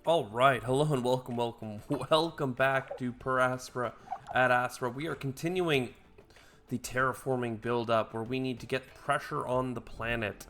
All right, hello and welcome back to Aspera at Aspera. We are continuing the terraforming build-up where we need to get pressure on the planet.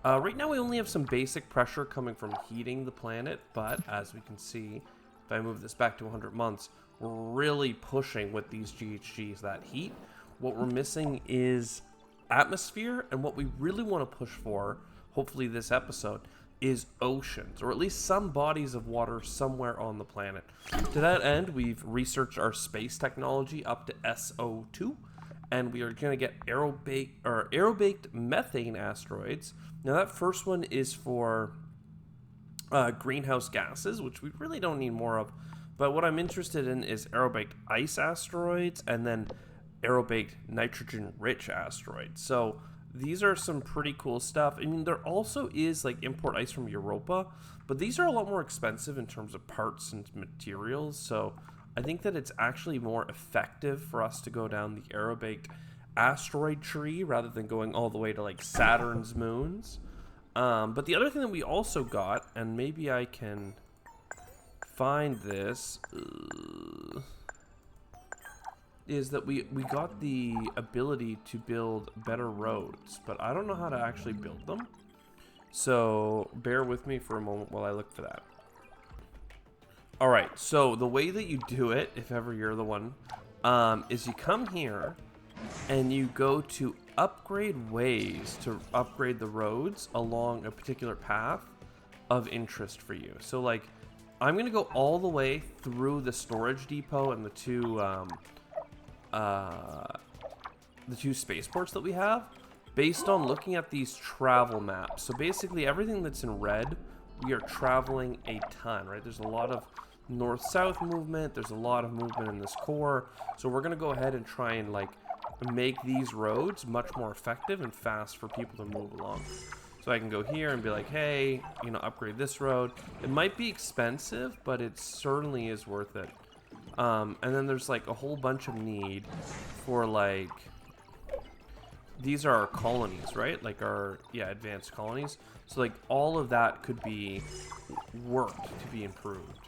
Right now we only have some basic pressure coming from heating the planet, but as we can see, if I move this back to 100 months, we're really pushing with these GHGs, that heat. What we're missing is atmosphere, and what we really want to push for, hopefully this episode, is oceans, or at least some bodies of water somewhere on the planet. To that end, we've researched our space technology up to SO2, and we are going to get aerobaked methane asteroids. Now that first one is for greenhouse gases, which we really don't need more of, but what I'm interested in is aerobaked ice asteroids and then aerobaked nitrogen-rich asteroids. So these are some pretty cool stuff. I mean, there also is like import ice from Europa, but these are a lot more expensive in terms of parts and materials. So I think that it's actually more effective for us to go down the aerobaked asteroid tree rather than going all the way to like Saturn's moons. But the other thing that we also got, and maybe I can find this, is that we got the ability to build better roads, but I don't know how to actually build them. So bear with me for a moment while I look for that. All right, so the way that you do it, if ever you're the one, is you come here and you go to upgrade ways to upgrade the roads along a particular path of interest for you. So like, I'm gonna go all the way through the storage depot and the two spaceports that we have based on looking at these travel maps. So basically everything that's in red, we are traveling a ton, right? There's a lot of north-south movement, there's a lot of movement in this core, so we're gonna go ahead and try and like make these roads much more effective and fast for people to move along. So I can go here and be like, hey, you know, upgrade this road. It might be expensive, but it certainly is worth it. And then there's like a whole bunch of need for like, these are our colonies, right? Like our, advanced colonies. So like all of that could be worked to be improved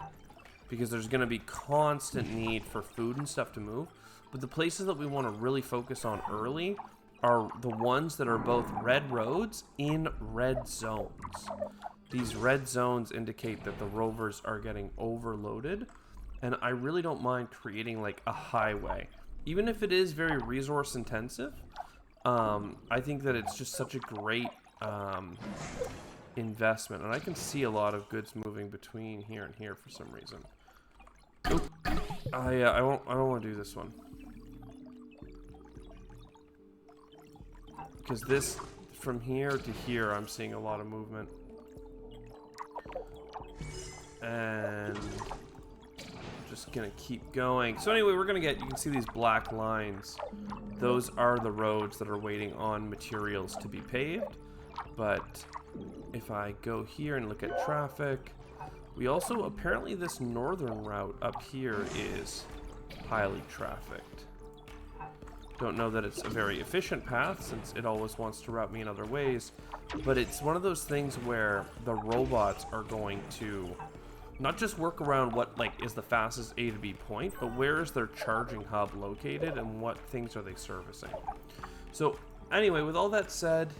because there's going to be constant need for food and stuff to move. But the places that we want to really focus on early are the ones that are both red roads in red zones. These red zones indicate that the rovers are getting overloaded. And I really don't mind creating like a highway. Even if it is very resource intensive, I think that it's just such a great investment. And I can see a lot of goods moving between here and here for some reason. Oop. I don't want to do this one. Because this, from here to here, I'm seeing a lot of movement. And just gonna keep going. So anyway, we're gonna get, you can see these black lines. Those are the roads that are waiting on materials to be paved. But if I go here and look at traffic, we also, apparently this northern route up here is highly trafficked. Don't know that it's a very efficient path since it always wants to route me in other ways, but it's one of those things where the robots are going to not just work around what like is the fastest A to B point, but where is their charging hub located and what things are they servicing. So anyway, with all that said,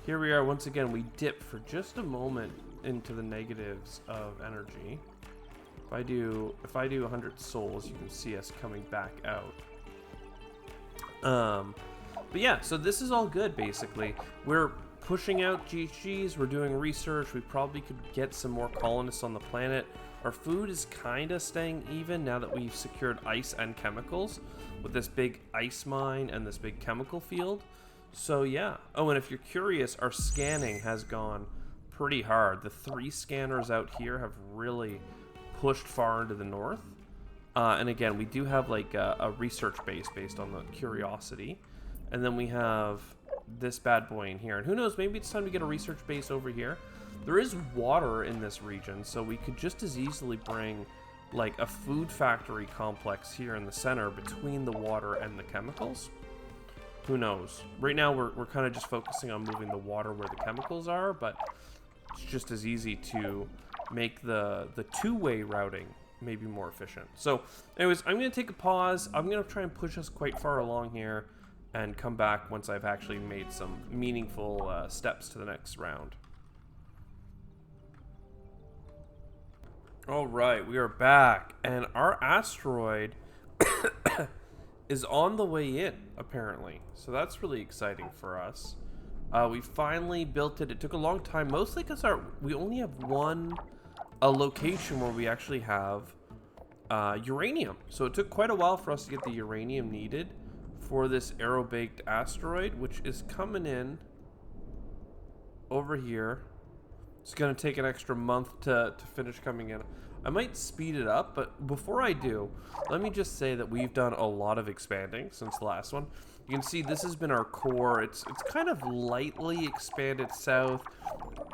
here we are once again. We dip for just a moment into the negatives of energy. If I do 100 souls, you can see us coming back out. But yeah, so this is all good basically. We're pushing out GHGs, we're doing research, we probably could get some more colonists on the planet. Our food is kind of staying even now that we've secured ice and chemicals with this big ice mine and this big chemical field. So yeah. Oh, and if you're curious, our scanning has gone pretty hard. The 3 scanners out here have really pushed far into the north. And again, we do have like a research base based on the curiosity. And then we have this bad boy in here, and who knows, maybe it's time to get a research base over here. There is water in this region, so we could just as easily bring like a food factory complex here in the center between the water and the chemicals. Who knows? Right now we're kind of just focusing on moving the water where the chemicals are, but it's just as easy to make the two-way routing maybe more efficient. So anyways, I'm going to take a pause. I'm going to try and push us quite far along here and come back once I've actually made some meaningful steps to the next round. All right, we are back, and our asteroid is on the way in, apparently. So that's really exciting for us. We finally built it. It took a long time, mostly because we only have a location where we actually have uranium. So it took quite a while for us to get the uranium needed for this aero-baked asteroid, which is coming in over here. It's going to take an extra month to finish coming in. I might speed it up, but before I do, let me just say that we've done a lot of expanding since the last one. You can see this has been our core. It's kind of lightly expanded south.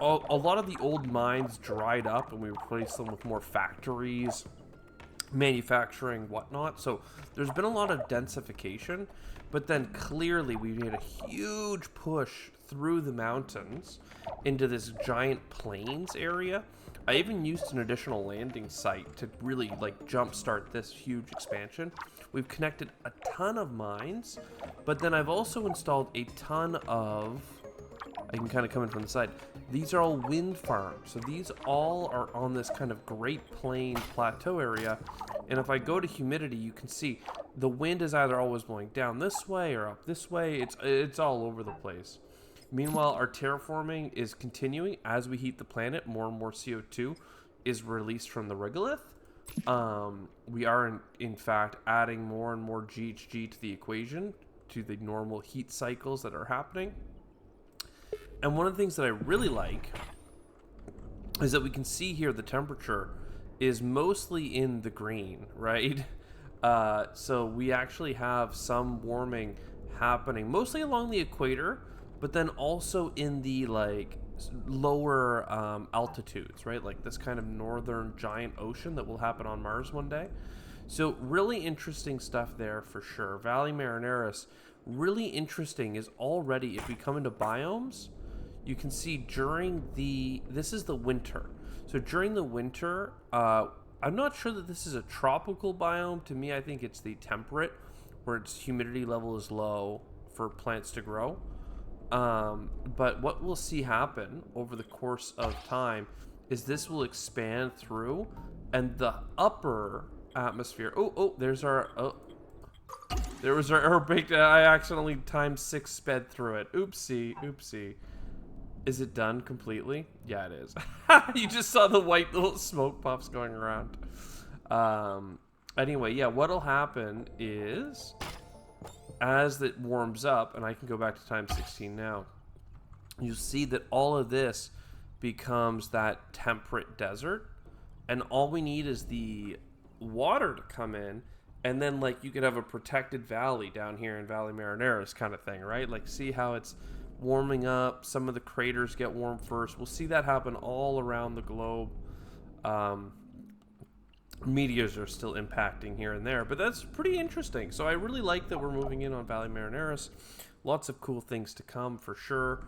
A lot of the old mines dried up, and we replaced them with more factories, manufacturing, whatnot. So there's been a lot of densification, but then clearly we made a huge push through the mountains into this giant plains area. I even used an additional landing site to really like jumpstart this huge expansion. We've connected a ton of mines, but then I've also installed a ton of, I can kind of come in from the side. These are all wind farms. So these all are on this kind of Great Plains plateau area. And if I go to humidity, you can see the wind is either always blowing down this way or up this way. It's all over the place. Meanwhile, our terraforming is continuing as we heat the planet. More and more CO2 is released from the regolith. We are, in fact, adding more and more GHG to the equation, to the normal heat cycles that are happening. And one of the things that I really like is that we can see here the temperature is mostly in the green, right? So we actually have some warming happening, mostly along the equator, but then also in the like lower altitudes, right? Like this kind of northern giant ocean that will happen on Mars one day. So really interesting stuff there for sure. Valley Marineris, really interesting is already, if we come into biomes, you can see this is the winter. So during the winter, I'm not sure that this is a tropical biome. To me, I think it's the temperate, where its humidity level is low for plants to grow. But what we'll see happen over the course of time is this will expand through, and the upper atmosphere. There was our aerobic. I accidentally ×6 sped through it. Oopsie. Is it done completely? Yeah, it is. You just saw the white little smoke puffs going around. Anyway, yeah, what'll happen is, as it warms up, and I can go back to ×16 now, you'll see that all of this becomes that temperate desert, and all we need is the water to come in, and then like you could have a protected valley down here in Valley Marineris kind of thing, right? Like see how it's warming up, some of the craters get warm first. We'll see that happen all around the globe. Meteors are still impacting here and there, but that's pretty interesting. So I really like that we're moving in on Valley Marineris. Lots of cool things to come for sure,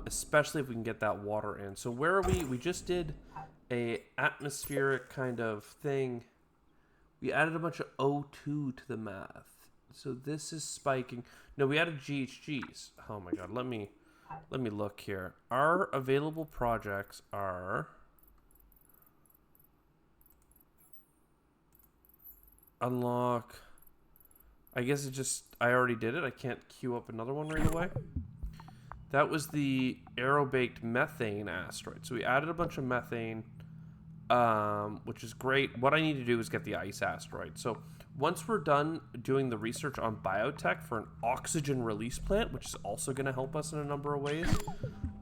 especially if we can get that water in. So where are we? We just did a atmospheric kind of thing. We added a bunch of O2 to the math. So this is spiking. No, we added GHGs. Oh my god, let me look here. Our available projects are unlock. I guess I already did it. I can't queue up another one right away. That was the aero-baked methane asteroid. So we added a bunch of methane, which is great. What I need to do is get the ice asteroid. So once we're done doing the research on biotech for an oxygen release plant, which is also going to help us in a number of ways,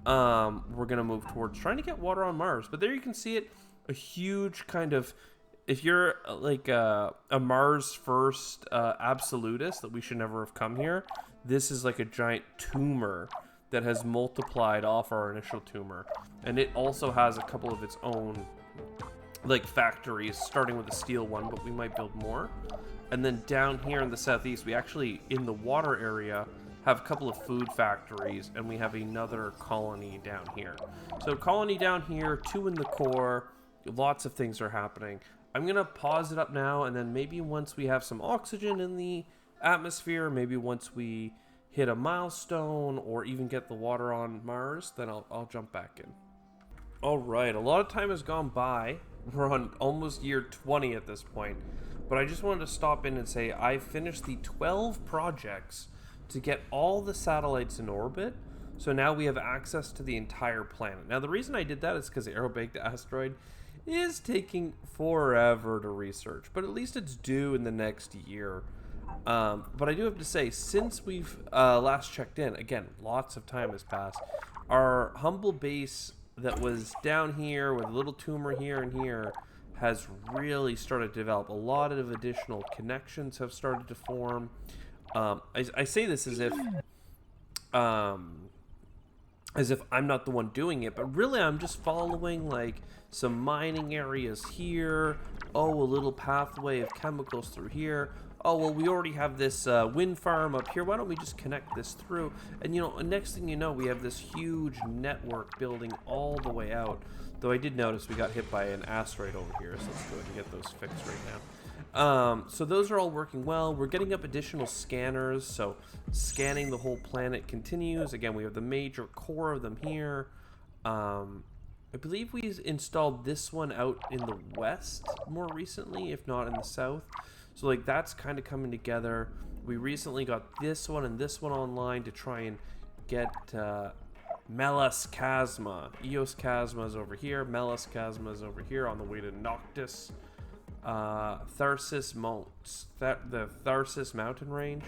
we're going to move towards trying to get water on Mars. But there you can see it, a huge kind of, if you're like a Mars first absolutist that we should never have come here, this is like a giant tumor that has multiplied off our initial tumor. And it also has a couple of its own like factories, starting with a steel one, but we might build more. And then down here in the southeast, we actually, in the water area, have a couple of food factories, and we have another colony down here. So colony down here, 2 in the core, lots of things are happening. I'm gonna pause it up now, and then maybe once we have some oxygen in the atmosphere, maybe once we hit a milestone or even get the water on Mars, then I'll jump back in. All right, a lot of time has gone by. We're on almost year 20 at this point, but I just wanted to stop in and say I finished the 12 projects to get all the satellites in orbit. So now we have access to the entire planet. Now the reason I did that is because Aerobaked Asteroid is taking forever to research, but at least it's due in the next year. But I do have to say, since we've last checked in, again, lots of time has passed. Our humble base that was down here with a little tumor here and here has really started to develop. A lot of additional connections have started to form. I say this as if I'm not the one doing it, but really I'm just following like some mining areas here. Oh, a little pathway of chemicals through here. Oh, well, we already have this wind farm up here. Why don't we just connect this through? And, you know, next thing you know, we have this huge network building all the way out. Though I did notice we got hit by an asteroid over here, so let's go ahead and get those fixed right now. So those are all working well. We're getting up additional scanners, so scanning the whole planet continues. Again, we have the major core of them here. I believe we installed this one out in the west more recently, if not in the south. So like that's kind of coming together. We recently got this one and this one online to try and get Melas Chasma. Eos Chasma is over here. Melas Chasma is over here on the way to Noctis. Tharsis Mounts. The Tharsis mountain range.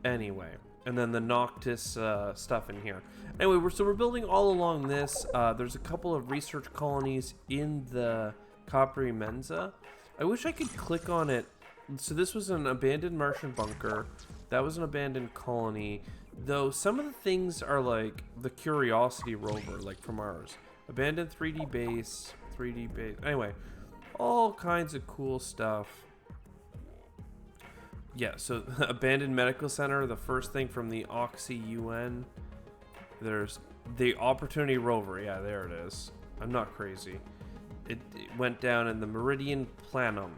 Anyway, and then the Noctis stuff in here. Anyway, we're building all along this. There's a couple of research colonies in the Capri Mensa. I wish I could click on it. So this was an abandoned Martian bunker. That was an abandoned colony. Though some of the things are like the Curiosity rover, like from Mars. Abandoned 3D base. Anyway, all kinds of cool stuff. Yeah, so abandoned medical center. The first thing from the Oxy UN. There's the Opportunity rover. Yeah, there it is. I'm not crazy. It went down in the Meridian Planum.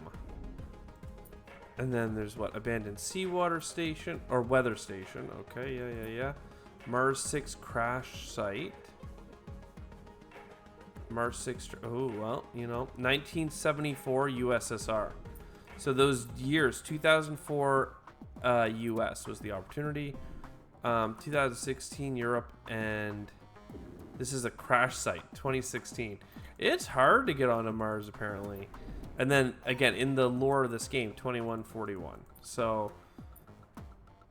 And then there's what? Abandoned seawater station or weather station. Okay, yeah. Mars 6 crash site. Mars 6. Oh, well, you know, 1974 USSR. So those years, 2004 US was the Opportunity. 2016 Europe, and this is a crash site, 2016. It's hard to get onto Mars apparently. And then, again, in the lore of this game, 2141. So,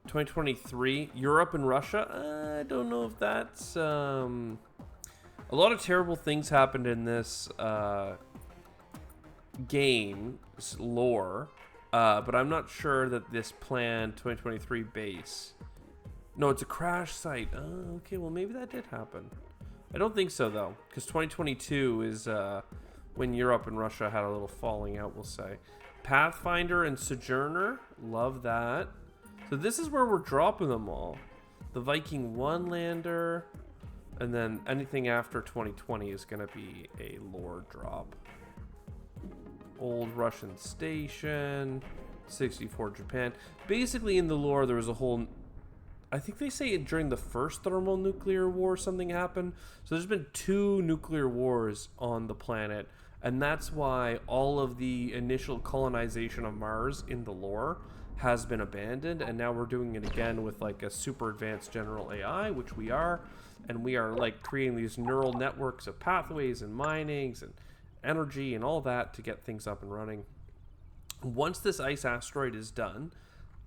2023, Europe and Russia. I don't know if that's... a lot of terrible things happened in this game's lore. But I'm not sure that this planned 2023 base... No, it's a crash site. Oh, okay, well, maybe that did happen. I don't think so, though. Because 2022 is... when Europe and Russia had a little falling out, we'll say. Pathfinder and Sojourner. Love that. So this is where we're dropping them all. The Viking 1 lander. And then anything after 2020 is going to be a lore drop. Old Russian station. 64 Japan. Basically in the lore there was a whole... I think they say during the first thermonuclear war something happened. So there's been 2 nuclear wars on the planet. And that's why all of the initial colonization of Mars in the lore has been abandoned. And now we're doing it again with like a super advanced general AI, which we are. And we are like creating these neural networks of pathways and minings and energy and all that to get things up and running. Once this ice asteroid is done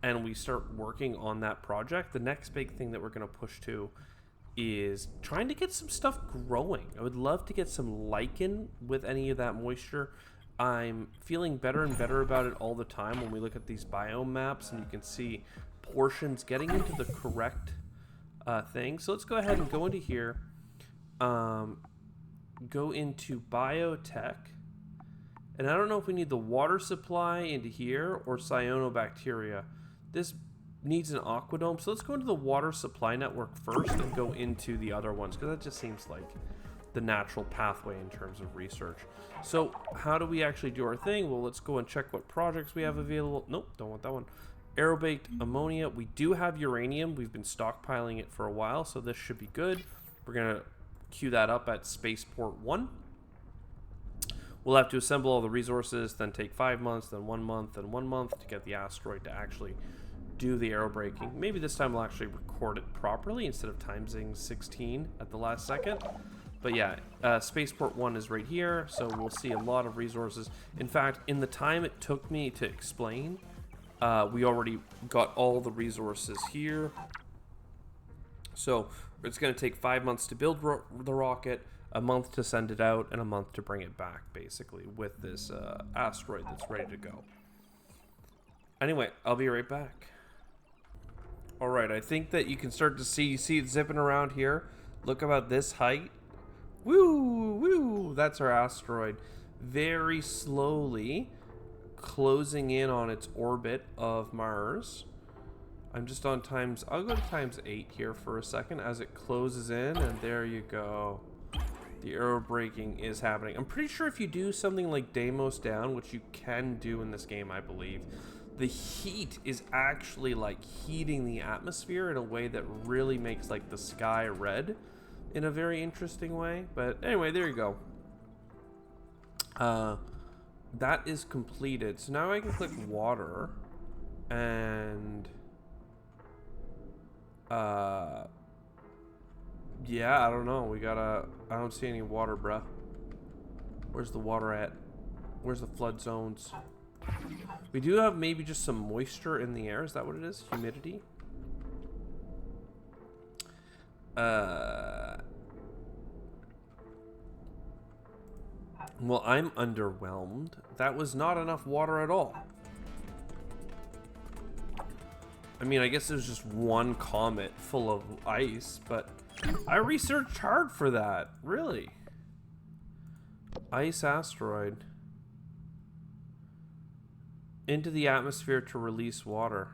and we start working on that project, the next big thing that we're going to push to is trying to get some stuff growing. I would love to get some lichen with any of that moisture. I'm feeling better and better about it all the time when we look at these biome maps and you can see portions getting into the correct thing. So let's go ahead and go into here. Go into biotech. And I don't know if we need the water supply into here or cyanobacteria. This needs an aquadome. So let's go into the water supply network first and go into the other ones, because that just seems like the natural pathway in terms of research. So how do we actually do our thing? Well, let's go and check what projects we have available. Nope, don't want that one. Aerobaked ammonia. We do have uranium. We've been stockpiling it for a while, so this should be good. We're gonna queue that up at Spaceport 1. We'll have to assemble all the resources, then take 5 months, then 1 month, then 1 month to get the asteroid to actually do the aerobraking. Maybe this time we'll actually record it properly instead of timesing 16 at the last second. But yeah, Spaceport 1 is right here, so we'll see a lot of resources. In fact, in the time it took me to explain, we already got all the resources here. So it's going to take 5 months to build the rocket, a month to send it out, and a month to bring it back, basically, with this asteroid that's ready to go. Anyway, I'll be right back. Alright, I think that you can start to see it zipping around here. Look about this height. Woo! Woo! That's our asteroid. Very slowly closing in on its orbit of Mars. I'm just on times... I'll go to times 8 here for a second as it closes in, and there you go. The aerobraking is happening. I'm pretty sure if you do something like Deimos down, which you can do in this game, I believe, the heat is actually like heating the atmosphere in a way that really makes like the sky red in a very interesting way. But anyway, there you go. That is completed. So now I can click water and yeah, I don't know. We gotta... I don't see any water, bruh. Where's the water at? Where's the flood zones? We do have maybe just some moisture in the air. Is that what it is? Humidity? Well, I'm underwhelmed. That was not enough water at all. I mean, I guess there's just one comet full of ice, but I researched hard for that. Really? Ice asteroid. Into the atmosphere to release water.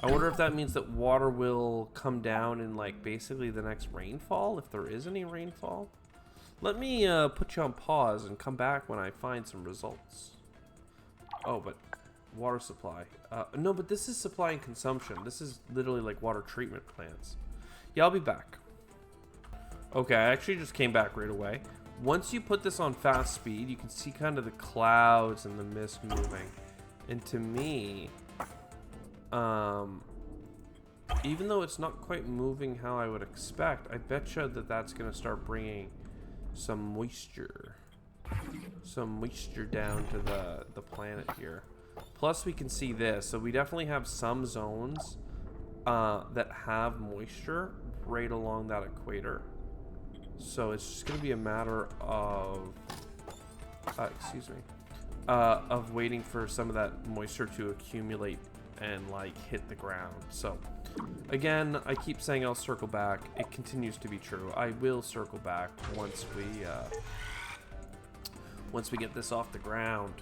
I wonder if that means that water will come down in, like, basically the next rainfall, if there is any rainfall. Let me put you on pause and come back when I find some results. Oh, but water supply. No, but this is supply and consumption. This is literally like water treatment plants. Yeah, I'll be back. Okay, I actually just came back right away. Once you put this on fast speed, you can see kind of the clouds and the mist moving. And to me, even though it's not quite moving how I would expect, I betcha that that's going to start bringing some moisture down to the planet here. Plus we can see this, so we definitely have some zones that have moisture right along that equator. So it's just going to be a matter of of waiting for some of that moisture to accumulate and like hit the ground. So again, I keep saying I'll circle back. It continues to be true. I will circle back once we get this off the ground.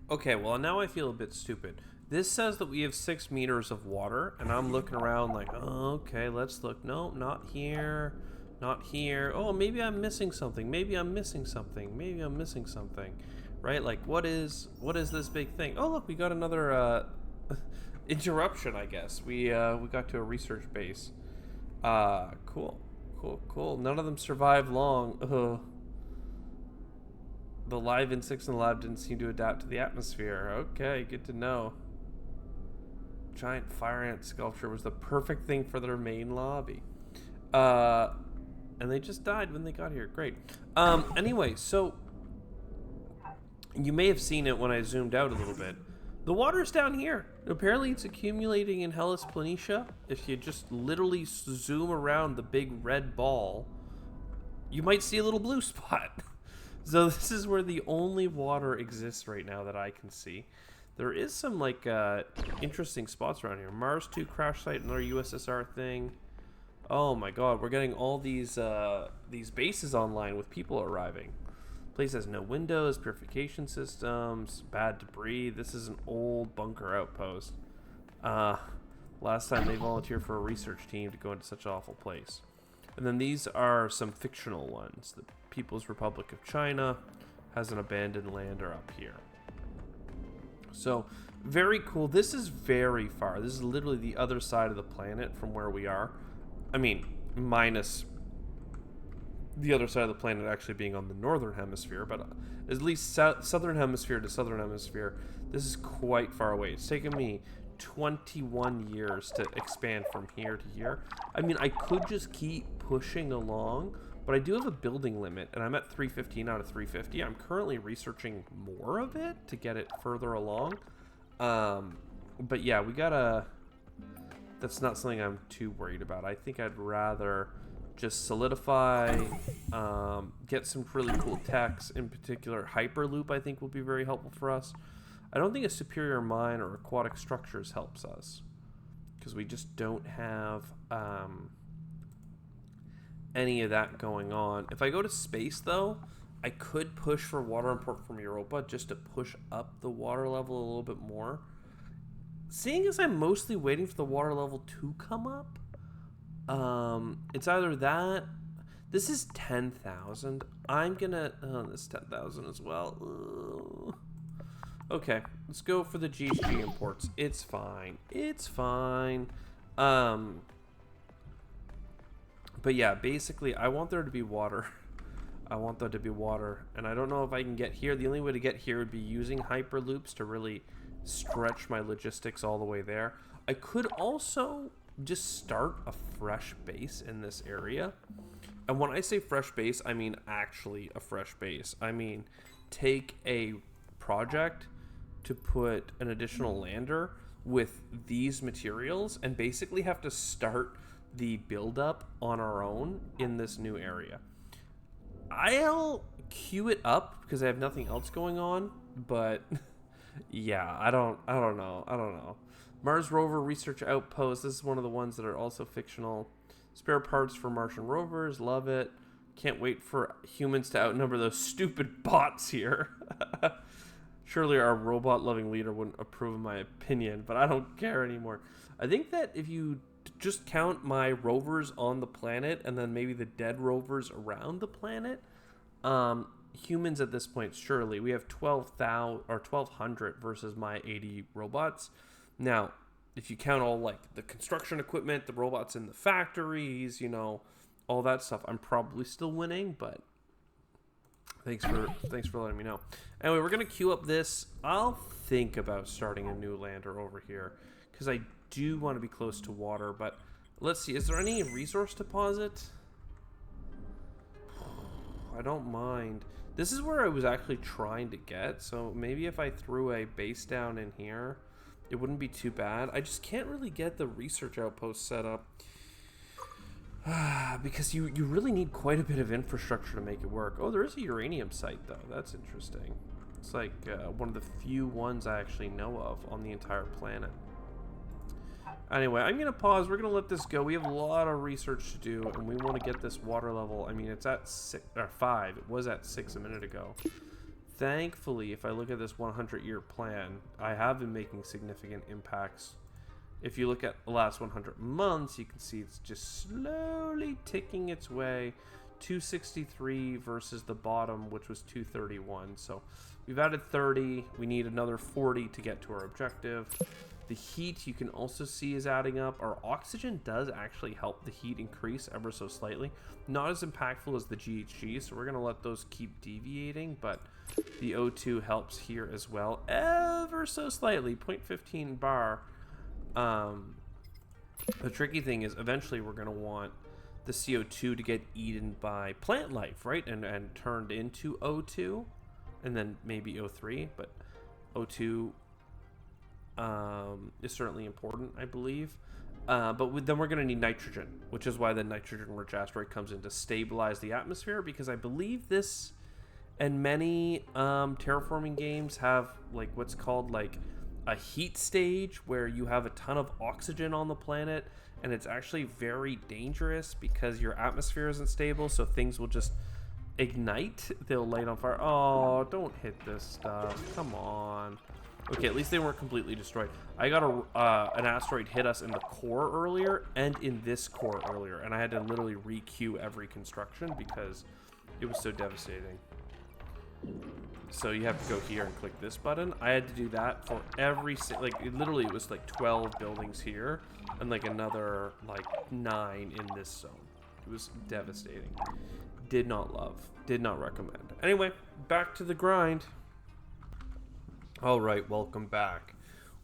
Okay, well now I feel a bit stupid. This says that we have 6 meters of water, and I'm looking around like, oh, okay, let's look. No, not here, not here. Oh, maybe I'm missing something. Maybe I'm missing something. Maybe I'm missing something. Right? Like, what is this big thing? Oh, look, we got another interruption, I guess. We got to a research base. Cool. None of them survived long. Ugh. The live insects in the lab didn't seem to adapt to the atmosphere. Okay, good to know. Giant fire ant sculpture was the perfect thing for their main lobby. And they just died when they got here. Great. Anyway, so you may have seen it when I zoomed out a little bit. The water's down here. Apparently it's accumulating in Hellas Planitia. If you just literally zoom around the big red ball, you might see a little blue spot. So this is where the only water exists right now that I can see. There is some like interesting spots around here. Mars 2 crash site, another USSR thing. Oh my god, we're getting all these bases online with people arriving. Place has no windows, purification systems, bad debris. This is an old bunker outpost. Last time they volunteered for a research team to go into such an awful place. And then these are some fictional ones. The People's Republic of China has an abandoned lander up here. So, very cool. This is very far. This is literally the other side of the planet from where we are. I mean, minus the other side of the planet actually being on the northern hemisphere, but at least southern hemisphere to southern hemisphere, this is quite far away. It's taken me 21 years to expand from here to here. I mean, I could just keep pushing along, but I do have a building limit, and I'm at 315 out of 350. I'm currently researching more of it to get it further along. But yeah, we gotta... That's not something I'm too worried about. I think I'd rather just solidify, get some really cool techs. In particular, Hyperloop I think will be very helpful for us. I don't think a superior mine or aquatic structures helps us, because we just don't have any of that going on. If I go to space, though, I could push for water import from Europa just to push up the water level a little bit more. Seeing as I'm mostly waiting for the water level to come up, it's either that. This is 10,000. I'm gonna... Oh, this is 10,000 as well. Ugh. Okay, let's go for the GHG imports. It's fine. It's fine. But yeah, basically, I want there to be water. I want there to be water. And I don't know if I can get here. The only way to get here would be using hyperloops to really stretch my logistics all the way there. I could also just start a fresh base in this area. And when I say fresh base, I mean actually a fresh base. I mean, take a project to put an additional lander with these materials and basically have to start the build-up on our own in this new area. I'll queue it up because I have nothing else going on, but yeah, I don't know. Mars rover research outpost. This is one of the ones that are also fictional. Spare parts for Martian rovers. Love it. Can't wait for humans to outnumber those stupid bots here. Surely our robot-loving leader wouldn't approve of my opinion, but I don't care anymore. I think that if you just count my rovers on the planet and then maybe the dead rovers around the planet, humans at this point, surely we have 12,000 or 1,200 versus my 80 robots. Now, if you count all like the construction equipment, the robots in the factories, you know, all that stuff, I'm probably still winning, but thanks for letting me know. Anyway, we're gonna queue up this. I'll think about starting a new lander over here because I do want to be close to water, but let's see, is there any resource deposit? I don't mind. This is where I was actually trying to get, so maybe if I threw a base down in here, it wouldn't be too bad. I just can't really get the research outpost set up because you really need quite a bit of infrastructure to make it work. Oh, there is a uranium site, though. That's interesting. It's like one of the few ones I actually know of on the entire planet. Anyway, I'm going to pause. We're going to let this go. We have a lot of research to do, and we want to get this water level. I mean, it's at 5. It was at 6 a minute ago. Thankfully, if I look at this 100-year plan, I have been making significant impacts. If you look at the last 100 months, you can see it's just slowly ticking its way. 263 versus the bottom, which was 231. So we've added 30. We need another 40 to get to our objective. The heat, you can also see, is adding up. Our oxygen does actually help the heat increase ever so slightly. Not as impactful as the GHG, so we're going to let those keep deviating, but the O2 helps here as well, ever so slightly, 0.15 bar. The tricky thing is eventually we're going to want the CO2 to get eaten by plant life, right? And turned into O2, and then maybe O3, but O2 is certainly important, I believe. But then we're going to need nitrogen, which is why the nitrogen-rich asteroid comes in to stabilize the atmosphere, because I believe this and many terraforming games have like what's called like a heat stage where you have a ton of oxygen on the planet, and it's actually very dangerous because your atmosphere isn't stable, so things will just ignite, they'll light on fire. Oh, don't hit this stuff. Come on. Okay, at least they weren't completely destroyed. I got an asteroid hit us in the core earlier and in this core earlier, and I had to literally re-queue every construction because it was so devastating. So you have to go here and click this button. I had to do that for every, like, it was like 12 buildings here and like another like 9 in this zone. It was devastating. Did not love, did not recommend. Anyway, back to the grind. All right, welcome back.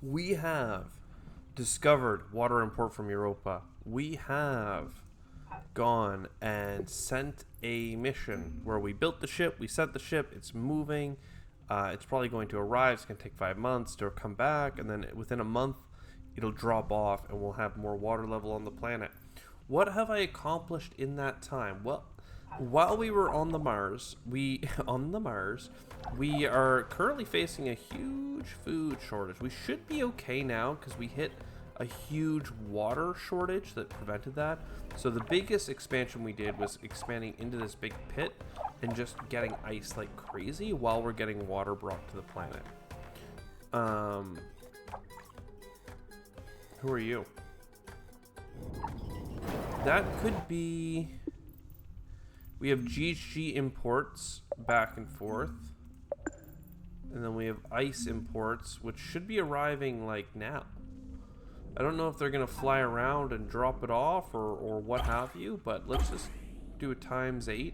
We have discovered water import from Europa. We have gone and sent a mission where we built the ship, we sent the ship, it's moving. It's probably going to arrive. It's going to take 5 months to come back, and then within a month, it'll drop off, and we'll have more water level on the planet. What have I accomplished in that time? Well, while we were on the Mars, we are currently facing a huge food shortage. We should be okay now because we hit a huge water shortage that prevented that. So the biggest expansion we did was expanding into this big pit and just getting ice like crazy while we're getting water brought to the planet. Who are you? That could be... We have GHG imports back and forth. And then we have ice imports, which should be arriving like now. I don't know if they're going to fly around and drop it off or what have you, but let's just do a ×8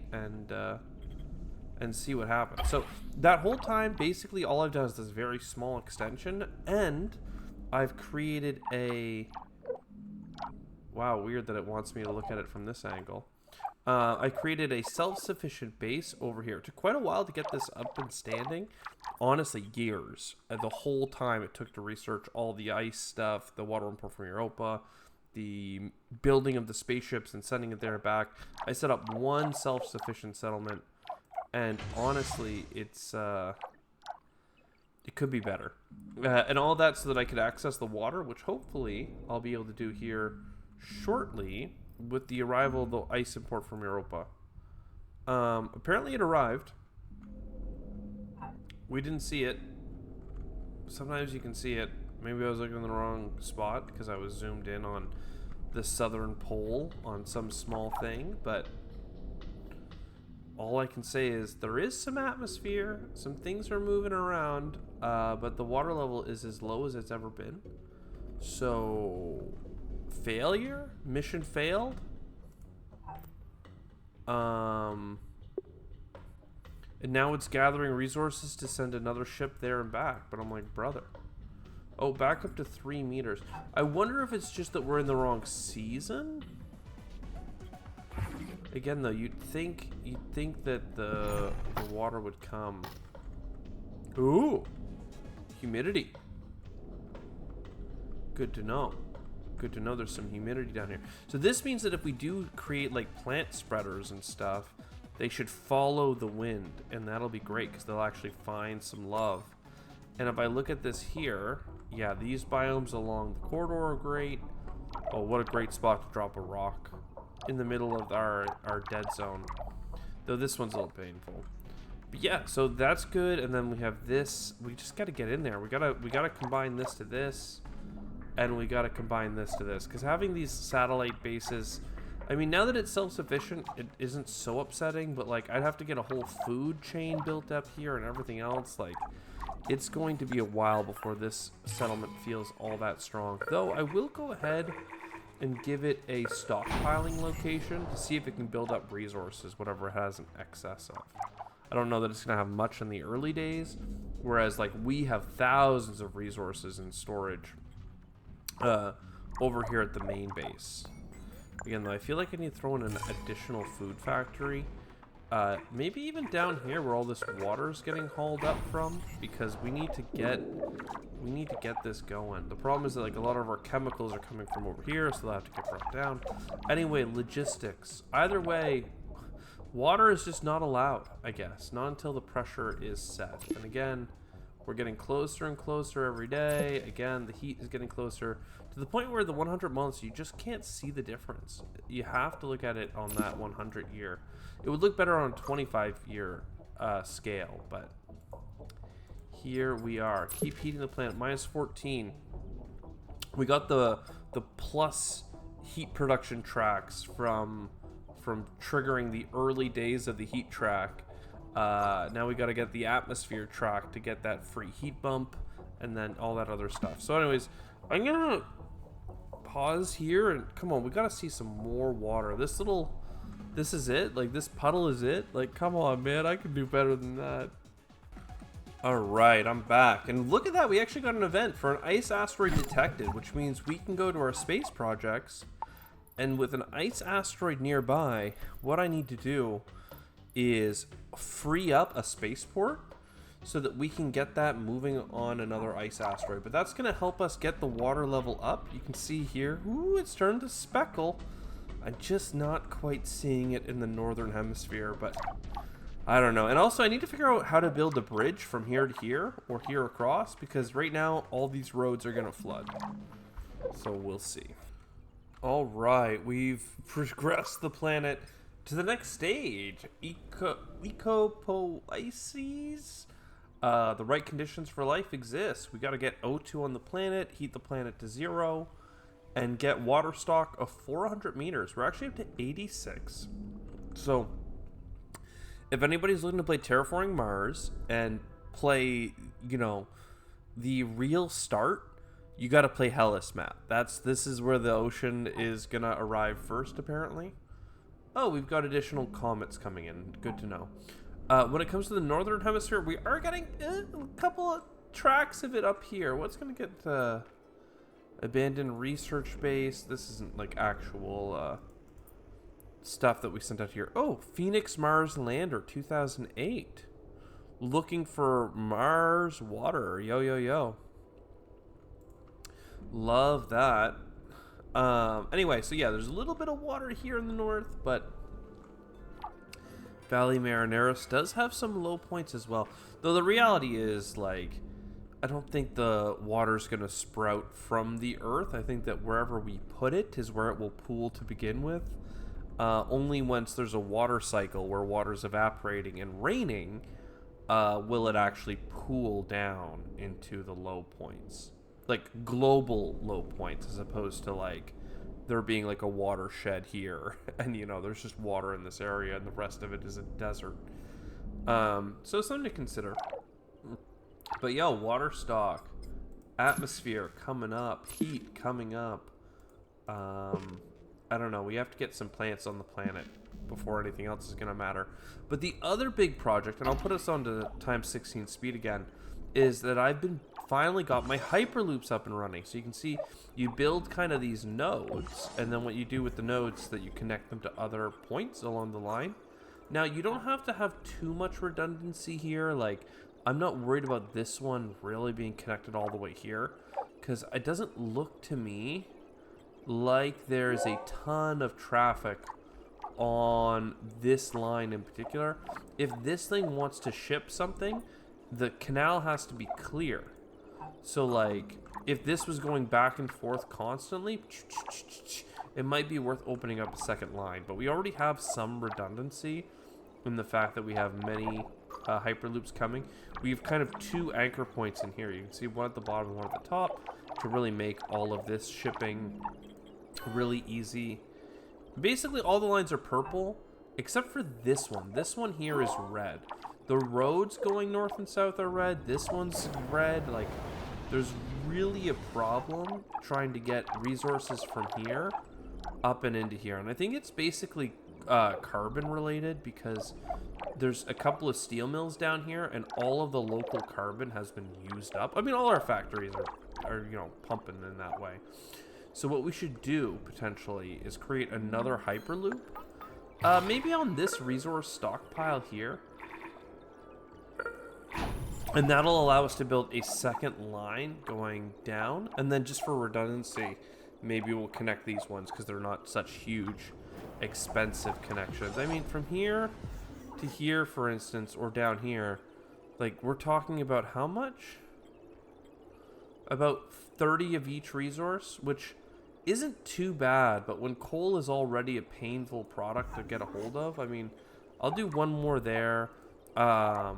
and see what happens. So that whole time, basically all I've done is this very small extension, and I've created a... Wow, weird that it wants me to look at it from this angle. I created a self-sufficient base over here. It took quite a while to get this up and standing. Honestly, years. The whole time it took to research all the ice stuff, the water import from Europa, the building of the spaceships and sending it there and back. I set up one self-sufficient settlement, and honestly, it's it could be better. And all that so that I could access the water, which hopefully I'll be able to do here shortly with the arrival of the ice import from Europa. Apparently it arrived. We didn't see it. Sometimes you can see it. Maybe I was looking in the wrong spot because I was zoomed in on the southern pole on some small thing, but all I can say is there is some atmosphere, some things are moving around, but the water level is as low as it's ever been. So, failure? Mission failed? And now it's gathering resources to send another ship there and back, but I'm like, brother. Oh, back up to 3 meters. I wonder if it's just that we're in the wrong season? Again, though, you'd think that the water would come. Ooh, humidity. Good to know. Good to know there's some humidity down here. So this means that if we do create like plant spreaders and stuff, they should follow the wind, and that'll be great because they'll actually find some love. And if I look at this here, yeah, these biomes along the corridor are great. Oh, what a great spot to drop a rock in the middle of our dead zone. Though this one's a little painful. But yeah, so that's good. And then we have this. We just got to get in there. We gotta combine this to this, and we gotta combine this to this. Because having these satellite bases, I mean, now that it's self-sufficient, it isn't so upsetting. But like, I'd have to get a whole food chain built up here and everything else. Like, it's going to be a while before this settlement feels all that strong. Though I will go ahead and give it a stockpiling location to see if it can build up resources, whatever it has an excess of. I don't know that it's going to have much in the early days, whereas like we have thousands of resources in storage over here at the main base. Again, though, I feel like I need to throw in an additional food factory. Maybe even down here where all this water is getting hauled up from, because we need to get this going. The problem is that like a lot of our chemicals are coming from over here, so they'll have to get brought down. Anyway, logistics. Either way, water is just not allowed, I guess. Not until the pressure is set. And again, We're getting closer and closer every day. Again, the heat is getting closer to the point where the 100 months, you just can't see the difference. You have to look at it on that 100 year. It would look better on a 25-year scale, but here we are. Keep heating the planet. Minus 14. We got the plus heat production tracks from triggering the early days of the heat track. Now we got to get the atmosphere track to get that free heat bump and then all that other stuff. So anyways, I'm gonna pause here and come on, we gotta see some more water. This is it? Like, this puddle is it? Like, come on, man, I can do better than that. Alright, I'm back. And look at that, we actually got an event for an ice asteroid detected, which means we can go to our space projects, and with an ice asteroid nearby, what I need to do is free up a spaceport so that we can get that moving on another ice asteroid. But that's going to help us get the water level up. You can see here, ooh, it's turned to speckle. I'm just not quite seeing it in the northern hemisphere, but I don't know. And also I need to figure out how to build a bridge from here to here or here across, because right now all these roads are going to flood. So we'll see. All right, we've progressed the planet to the next stage. Ecopoiesis. The right conditions for life exist. We got to get O2 on the planet, heat the planet to 0, and get water stock of 400 meters. We're actually up to 86. So if anybody's looking to play Terraforming Mars and play, you know, the real start, you got to play Hellas map. This is where the ocean is gonna arrive first, apparently. Oh, we've got additional comets coming in. Good to know. When it comes to the northern hemisphere, we are getting a couple of tracks of it up here. What's gonna get abandoned research base? This isn't like actual stuff that we sent out here. Oh, Phoenix Mars Lander 2008. Looking for Mars water. Yo, yo, yo. Love that. Anyway, so yeah, there's a little bit of water here in the north, but Valley Marineris does have some low points as well. Though the reality is, like, I don't think the water's going to sprout from the earth. I think that wherever we put it is where it will pool to begin with. Only once there's a water cycle where water's evaporating and raining will it actually pool down into the low points. Like global low points, as opposed to like there being like a watershed here and, you know, there's just water in this area and the rest of it is a desert. So something to consider. But yo, water stock, atmosphere coming up, heat coming up. I don't know, we have to get some plants on the planet before anything else is gonna matter. But the other big project, and I'll put us on to times 16 speed again, is that I've finally got my hyperloops up and running. So you can see you build kind of these nodes, and then what you do with the nodes is that you connect them to other points along the line. Now you don't have to have too much redundancy here. Like, I'm not worried about this one really being connected all the way here, because it doesn't look to me like there's a ton of traffic on this line in particular. If this thing wants to ship something, the canal has to be clear. So like, if this was going back and forth constantly, it might be worth opening up a second line. But we already have some redundancy in the fact that we have many hyperloops coming. We have kind of two anchor points in here. You can see one at the bottom and one at the top to really make all of this shipping really easy. Basically all the lines are purple except for this one. This one here is red. The roads going north and south are red. This one's red. Like, there's really a problem trying to get resources from here up and into here. And I think it's basically carbon related, because there's a couple of steel mills down here and all of the local carbon has been used up. I mean, all our factories are you know, pumping in that way. So what we should do potentially is create another hyperloop. Maybe on this resource stockpile here. And that'll allow us to build a second line going down. And then just for redundancy, maybe we'll connect these ones because they're not such huge, expensive connections. I mean, from here to here, for instance, or down here, Like, we're talking about how much? About 30 of each resource, which isn't too bad, but when coal is already a painful product to get a hold of, I mean, I'll do one more there. I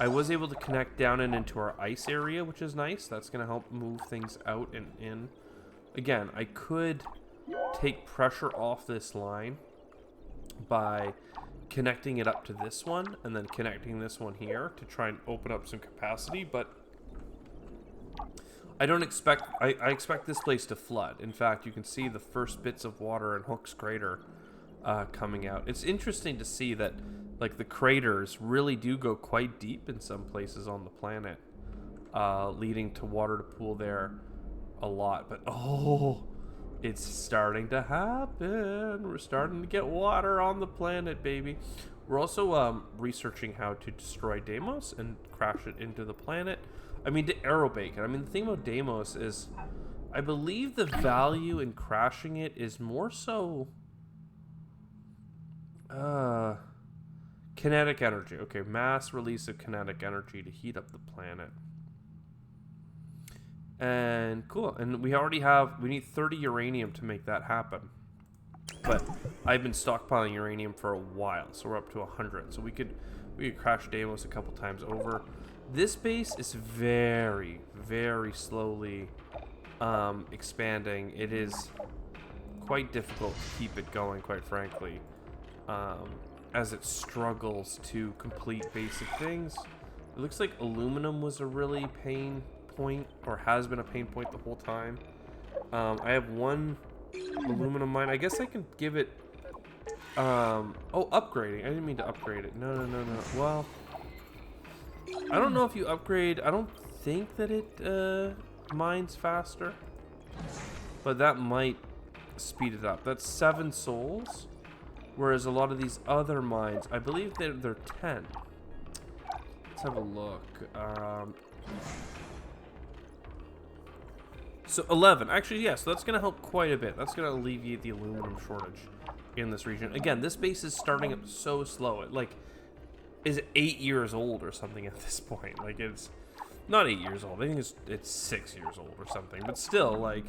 was able to connect down and into our ice area, which is nice. That's going to help move things out and in. Again, I could take pressure off this line by connecting it up to this one and then connecting this one here to try and open up some capacity, but I don't expect, I expect this place to flood. In fact, you can see the first bits of water in Hook's crater coming out. It's interesting to see that, like, the craters really do go quite deep in some places on the planet, leading to water to pool there a lot. But, oh, it's starting to happen. We're starting to get water on the planet, baby. We're also researching how to destroy Deimos and crash it into the planet. I mean, to aerobake it. I mean, the thing about Deimos is, I believe the value in crashing it is more so kinetic energy. Okay, mass release of kinetic energy to heat up the planet. And cool. And we already have, we need 30 uranium to make that happen. But I've been stockpiling uranium for a while, so we're up to 100. So we could crash Deimos a couple times over. This base is very, very slowly expanding. It is quite difficult to keep it going, quite frankly, as it struggles to complete basic things. It looks like aluminum was a really pain point, or has been a pain point the whole time. I have one aluminum mine. I guess I can give it... oh, upgrading. I didn't mean to upgrade it. No. Well... I don't know if you upgrade... I don't think that it mines faster. But that might speed it up. That's 7 souls. Whereas a lot of these other mines, I believe they're 10. Let's have a look. So 11. Actually, yeah, so that's going to help quite a bit. That's going to alleviate the aluminum shortage in this region. Again, this base is starting up so slow. It, like... is 8 years old or something at this point. Like, it's not 8 years old. I think it's 6 years old or something. But still, like,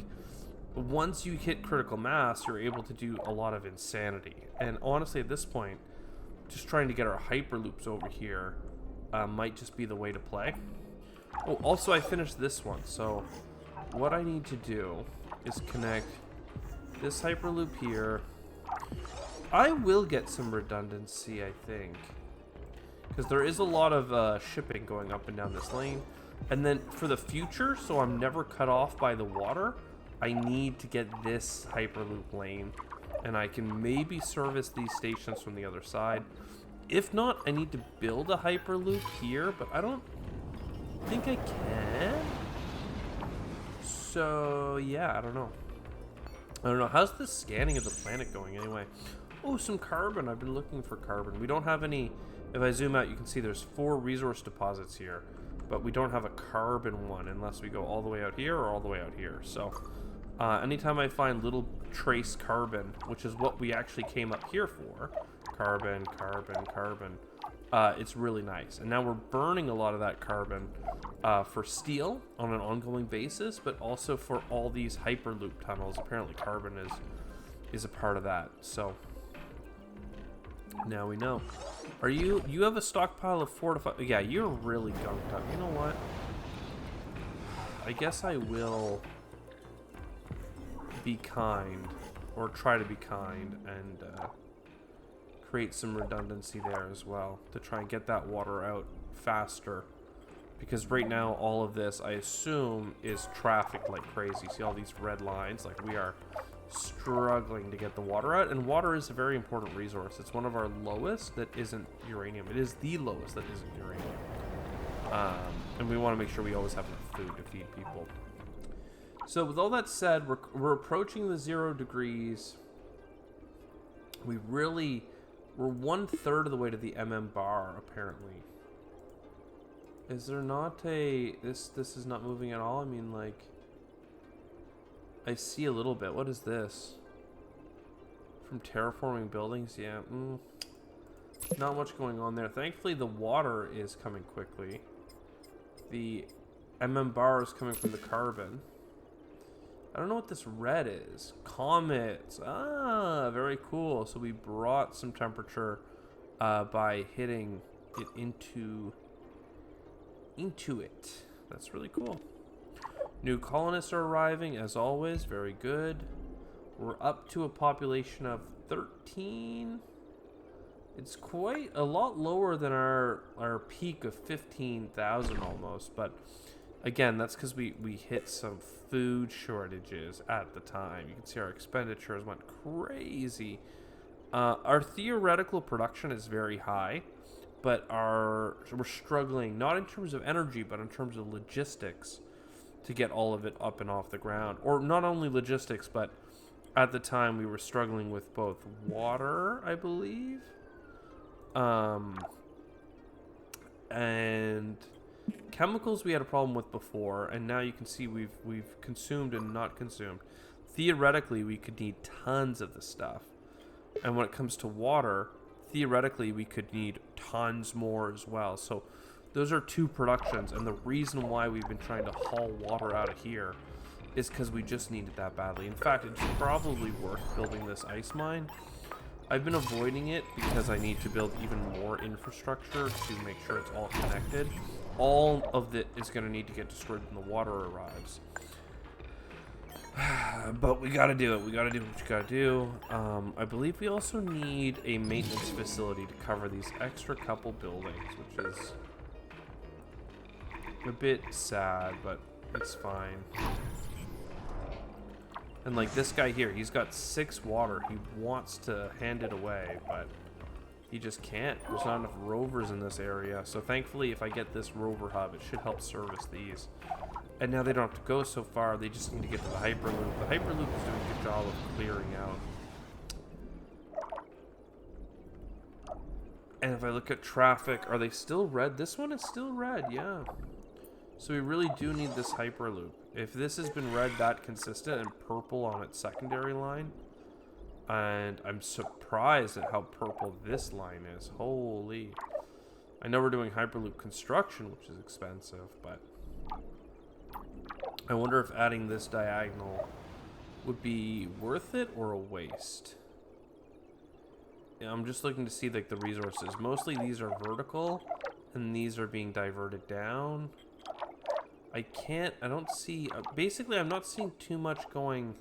once you hit critical mass, you're able to do a lot of insanity. And honestly, at this point, just trying to get our hyperloops over here might just be the way to play. Oh, also, I finished this one. So what I need to do is connect this hyperloop here. I will get some redundancy, I think, because there is a lot of shipping going up and down this lane. And then for the future, so I'm never cut off by the water, I need to get this Hyperloop lane. And I can maybe service these stations from the other side. If not, I need to build a Hyperloop here, but I don't think I can. So, yeah, I don't know. How's the scanning of the planet going anyway? Oh, some carbon. I've been looking for carbon. We don't have any... If I zoom out, you can see there's 4 resource deposits here, but we don't have a carbon one unless we go all the way out here or all the way out here. So anytime I find little trace carbon, which is what we actually came up here for, carbon, it's really nice. And now we're burning a lot of that carbon for steel on an ongoing basis, but also for all these Hyperloop tunnels. Apparently carbon is a part of that. So now we know. Are you have a stockpile of 4 to 5? Yeah, you're really gunked up. You know what? I guess I will be kind, or try to be kind, and create some redundancy there as well to try and get that water out faster. Because right now, all of this, I assume, is trafficked like crazy. See all these red lines? Like, we are struggling to get the water out, and water is a very important resource. It's one of our lowest that isn't uranium. It is the lowest that isn't uranium. And we want to make sure we always have enough food to feed people. So with all that said, we're approaching the 0 degrees. We're 1/3 of the way to the bar, apparently. Is there not a... This is not moving at all? I mean, like... I see a little bit. What is this? From terraforming buildings? Yeah. Not much going on there. Thankfully, the water is coming quickly. The bar is coming from the carbon. I don't know what this red is. Comets. Ah, very cool. So we brought some temperature by hitting it into it. That's really cool. New colonists are arriving, as always. Very good. We're up to a population of 13. It's quite a lot lower than our peak of 15,000 almost, but again, that's because we hit some food shortages at the time. You can see our expenditures went crazy. Our theoretical production is very high, but we're struggling, not in terms of energy, but in terms of logistics to get all of it up and off the ground. Or not only logistics, but at the time we were struggling with both water, I believe, and chemicals we had a problem with before, and now you can see we've consumed and not consumed. Theoretically, we could need tons of the stuff. And when it comes to water, theoretically, we could need tons more as well. So those are two productions, and the reason why we've been trying to haul water out of here is because we just need it that badly. In fact, it's probably worth building this ice mine. I've been avoiding it because I need to build even more infrastructure to make sure it's all connected. All of it is going to need to get destroyed when the water arrives. But we gotta do it. We gotta do what we gotta do. I believe we also need a maintenance facility to cover these extra couple buildings, which is a bit sad, but it's fine. And like this guy here, he's got 6 water. He wants to hand it away, but he just can't. There's not enough rovers in this area. So thankfully, if I get this rover hub, it should help service these. And now they don't have to go so far, they just need to get to the Hyperloop. The Hyperloop is doing a good job of clearing out. And if I look at traffic, are they still red? This one is still red, yeah. So we really do need this Hyperloop. If this has been red that consistent and purple on its secondary line, and I'm surprised at how purple this line is. Holy. I know we're doing Hyperloop construction, which is expensive, but I wonder if adding this diagonal would be worth it or a waste. Yeah, I'm just looking to see like the resources. Mostly these are vertical and these are being diverted down. I don't see, basically I'm not seeing too much going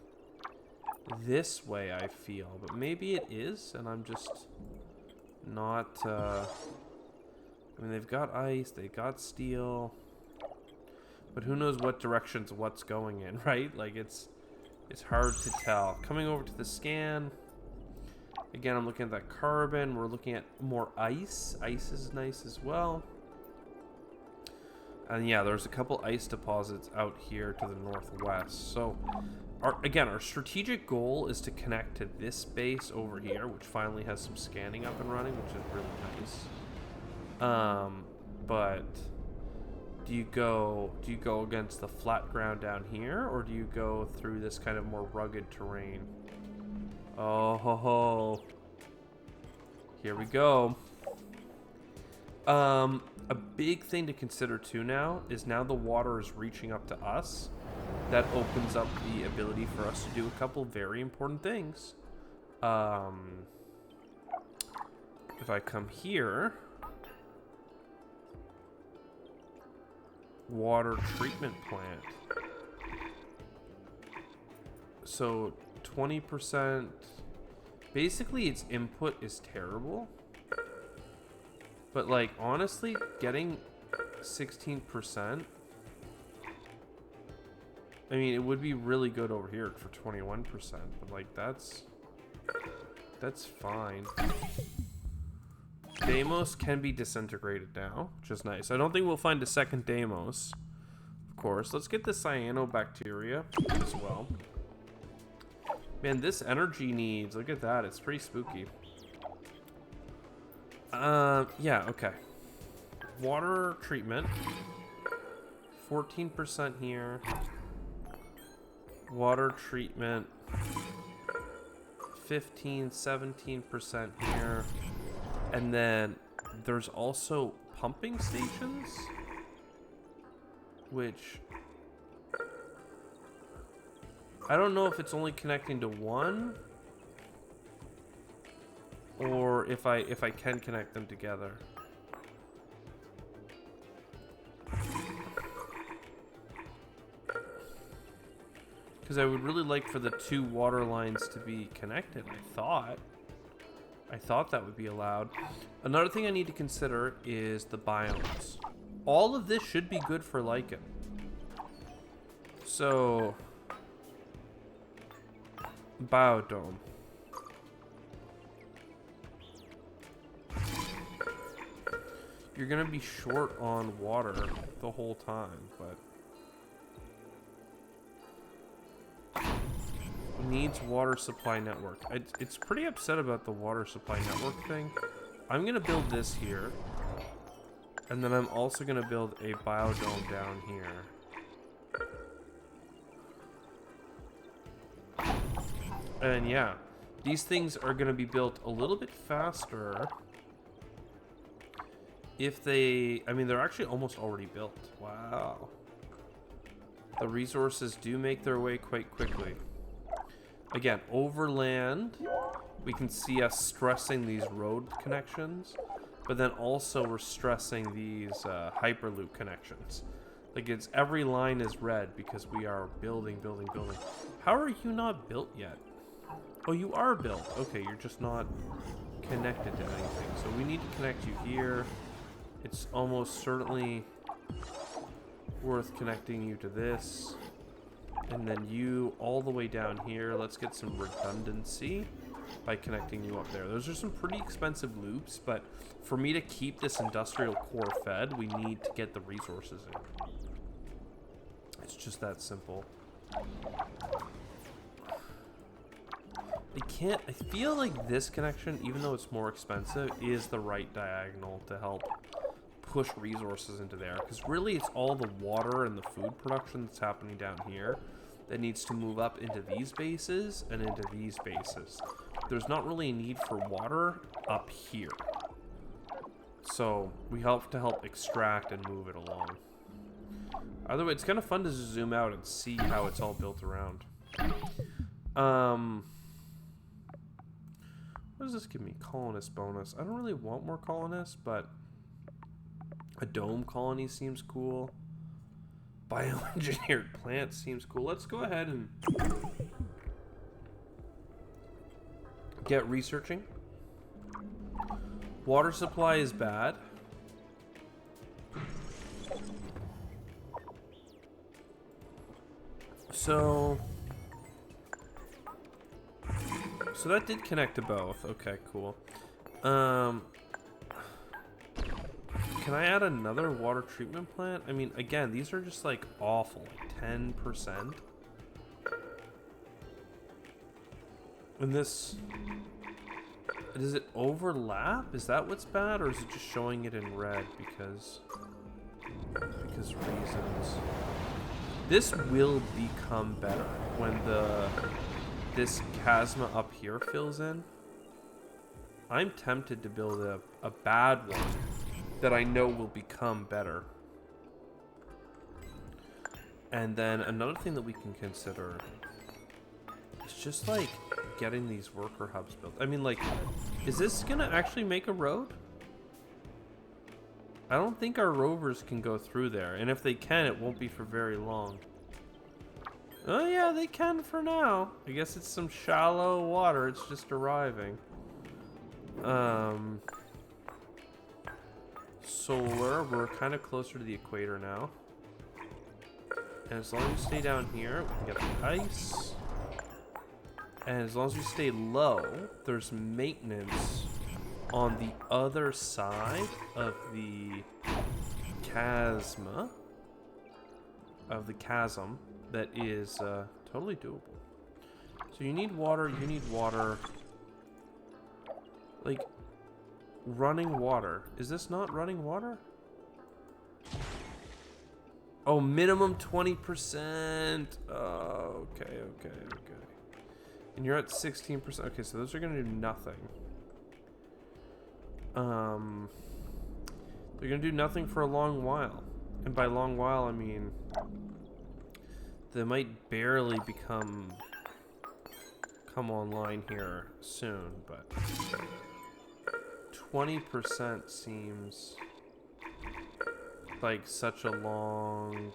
this way, I feel, but maybe it is and I'm just not, I mean, they've got ice, they got steel. But who knows what directions what's going in, right? Like, it's hard to tell. Coming over to the scan. Again, I'm looking at that carbon. We're looking at more ice. Ice is nice as well. And yeah, there's a couple ice deposits out here to the northwest. So, our strategic goal is to connect to this base over here, which finally has some scanning up and running, which is really nice. But do you go against the flat ground down here, or do you go through this kind of more rugged terrain? Oh ho ho. Here we go. A big thing to consider too now is now the water is reaching up to us. That opens up the ability for us to do a couple very important things. If I come here, water treatment plant. So 20%, basically its input is terrible. But like, honestly, getting 16%, I mean, it would be really good over here for 21%, but like, that's fine. Deimos can be disintegrated now, which is nice. I don't think we'll find a second Deimos, of course. Let's get the cyanobacteria as well. Man, this energy needs, look at that, it's pretty spooky. Yeah, okay. Water treatment. 14% here. Water treatment. 15, 17% here. And then there's also pumping stations, which I don't know if it's only connecting to one or if I can connect them together. Because I would really like for the two water lines to be connected, I thought that would be allowed. Another thing I need to consider is the biomes. All of this should be good for lichen. So, biodome. You're gonna be short on water the whole time, but needs water supply network. It's pretty upset about the water supply network thing. I'm gonna build this here, and then I'm also gonna build a biodome down here. And yeah, these things are gonna be built a little bit faster if they, I mean, they're actually almost already built. Wow. The resources do make their way quite quickly. Again, overland, we can see us stressing these road connections, but then also we're stressing these hyperloop connections. Like, it's every line is red because we are building. How are you not built yet? Oh, you are built. Okay, you're just not connected to anything. So we need to connect you here. It's almost certainly worth connecting you to this. And then you all the way down here. Let's get some redundancy by connecting you up there. Those are some pretty expensive loops, but for me to keep this industrial core fed, we need to get the resources in. It's just that simple. I feel like this connection, even though it's more expensive, is the right diagonal to help push resources into there. Because really, it's all the water and the food production that's happening down here that needs to move up into these bases and into these bases. There's not really a need for water up here. So we have to help extract and move it along. Either way, it's kind of fun to zoom out and see how it's all built around. What does this give me? Colonist bonus. I don't really want more colonists, but a dome colony seems cool. Bioengineered plant seems cool. Let's go ahead and get researching. Water supply is bad. So that did connect to both. Okay, cool. Can I add another water treatment plant? I mean, again, these are just like awful, like 10%. And this, does it overlap? Is that what's bad, or is it just showing it in red because reasons? This will become better when this chasma up here fills in. I'm tempted to build a bad one that I know will become better. And then another thing that we can consider is just like getting these worker hubs built. I mean, like, is this gonna actually make a road? I don't think our rovers can go through there, and if they can, it won't be for very long. Oh yeah, they can for now. I guess it's some shallow water, it's just arriving. Solar, we're kind of closer to the equator now. And as long as we stay down here, we can get the ice. And as long as we stay low, there's maintenance on the other side of the chasm. That is totally doable. So you need water, like running water. Is this not running water? Oh, minimum 20%. Oh, okay. And you're at 16%. Okay, so those are gonna do nothing. They're gonna do nothing for a long while. And by long while, I mean they might barely come online here soon, but 20% seems like such a long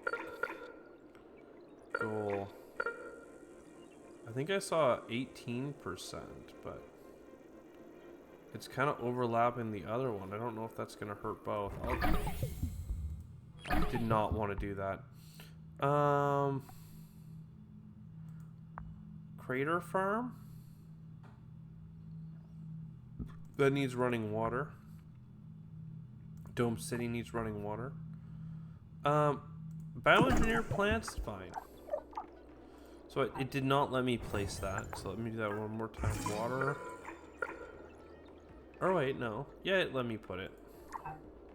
goal. I think I saw 18%, but it's kind of overlapping the other one. I don't know if that's going to hurt both. I did not want to do that. Crater farm? That needs running water. Dome City needs running water. Bioengineer plants, fine. So it did not let me place that. So let me do that one more time. Water. Oh wait, no. Yeah, it let me put it.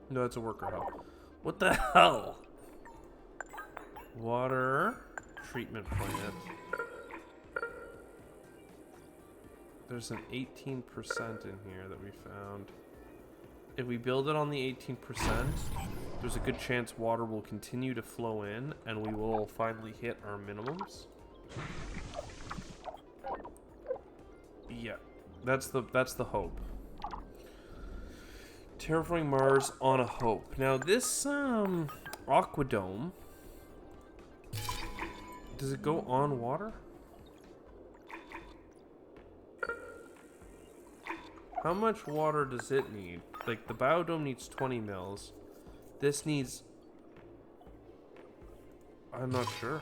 No, it's a worker hub. What the hell? Water treatment plant. There's an 18% in here that we found. If we build it on the 18%, there's a good chance water will continue to flow in and we will finally hit our minimums. Yeah, that's the hope. Terraforming Mars on a hope. Now this Aquadome, does it go on water? How much water does it need? Like the biodome needs 20 mils. This needs, I'm not sure.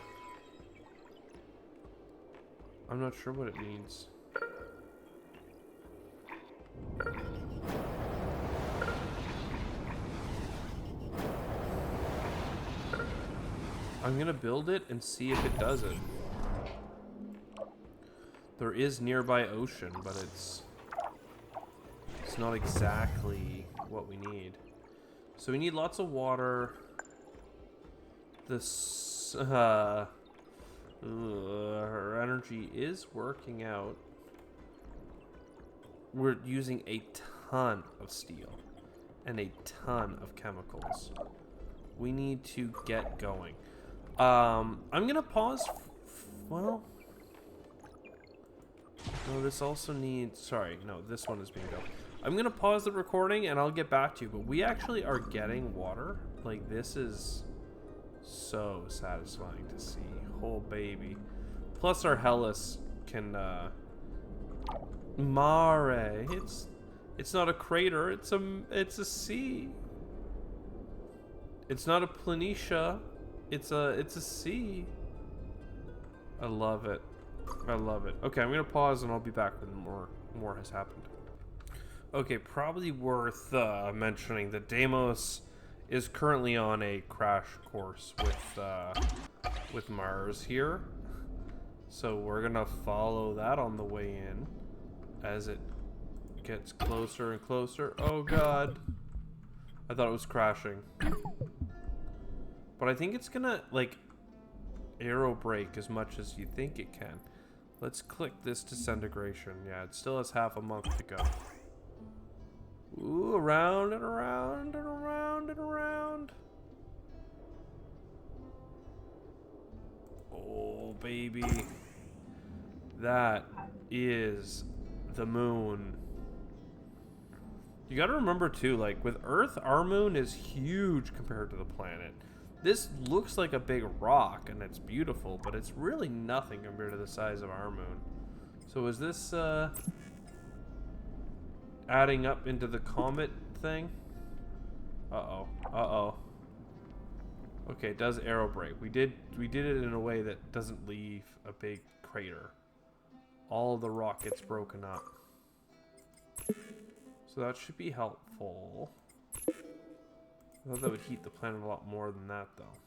I'm not sure what it needs. I'm gonna build it and see if it does it. There is nearby ocean, but it's not exactly what we need. So we need lots of water. This her energy is working out. We're using a ton of steel and a ton of chemicals. We need to get going. I'm gonna pause. Well, no, this also needs. Sorry, no, this one is being built. I'm gonna pause the recording and I'll get back to you. But we actually are getting water. Like this is so satisfying to see. Oh baby. Plus our Hellas can Mare. It's not a crater. It's a sea. It's not a planitia. It's a sea. I love it. I love it. Okay, I'm gonna pause and I'll be back when more has happened. Okay, probably worth mentioning that Deimos is currently on a crash course with Mars here. So we're gonna follow that on the way in as it gets closer and closer. Oh god. I thought it was crashing. But I think it's gonna like aero brake as much as you think it can. Let's click this disintegration. Yeah, it still has half a month to go. Ooh, around and around and around and around. Oh, baby. That is the moon. You gotta remember, too, like, with Earth, our moon is huge compared to the planet. This looks like a big rock, and it's beautiful, but it's really nothing compared to the size of our moon. So is this, adding up into the comet thing? Uh-oh. Uh-oh. Okay, it does aero brake. We did it in a way that doesn't leave a big crater. All the rock gets broken up. So that should be helpful. I thought that would heat the planet a lot more than that, though.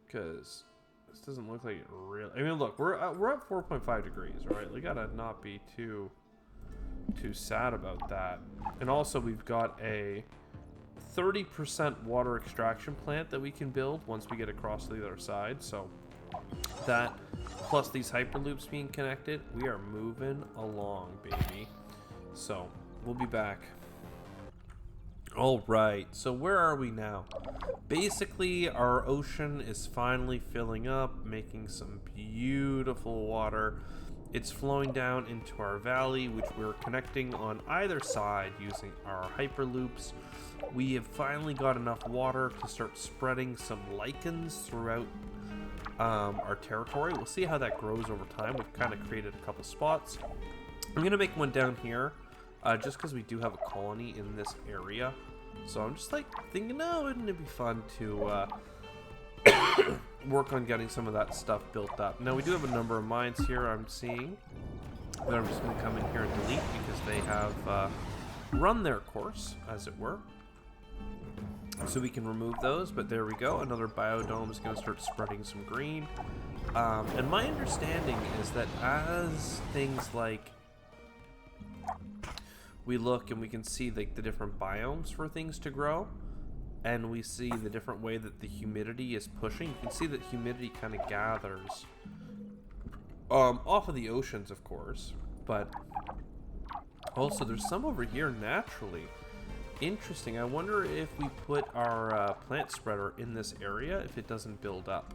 Because this doesn't look like it really... I mean, look, we're at 4.5 degrees, all right? We gotta not be too sad about that. And also, we've got a 30% water extraction plant that we can build once we get across to the other side. So that, plus these hyperloops being connected, we are moving along, baby. So we'll be back. All right, so where are we now? Basically, our ocean is finally filling up, making some beautiful water. It's flowing down into our valley, which we're connecting on either side using our hyperloops. We have finally got enough water to start spreading some lichens throughout our territory. We'll see how that grows over time. We've kind of created a couple spots. I'm going to make one down here. Just because we do have a colony in this area. So I'm just like thinking, oh, wouldn't it be fun to work on getting some of that stuff built up. Now we do have a number of mines here I'm seeing that I'm just going to come in here and delete because they have run their course, as it were. So we can remove those, but there we go. Another biodome is going to start spreading some green. And my understanding is that as things like we look and we can see like the different biomes for things to grow, and we see the different way that the humidity is pushing. You can see that humidity kind of gathers off of the oceans, of course, but also there's some over here naturally. Interesting. I wonder if we put our plant spreader in this area, if it doesn't build up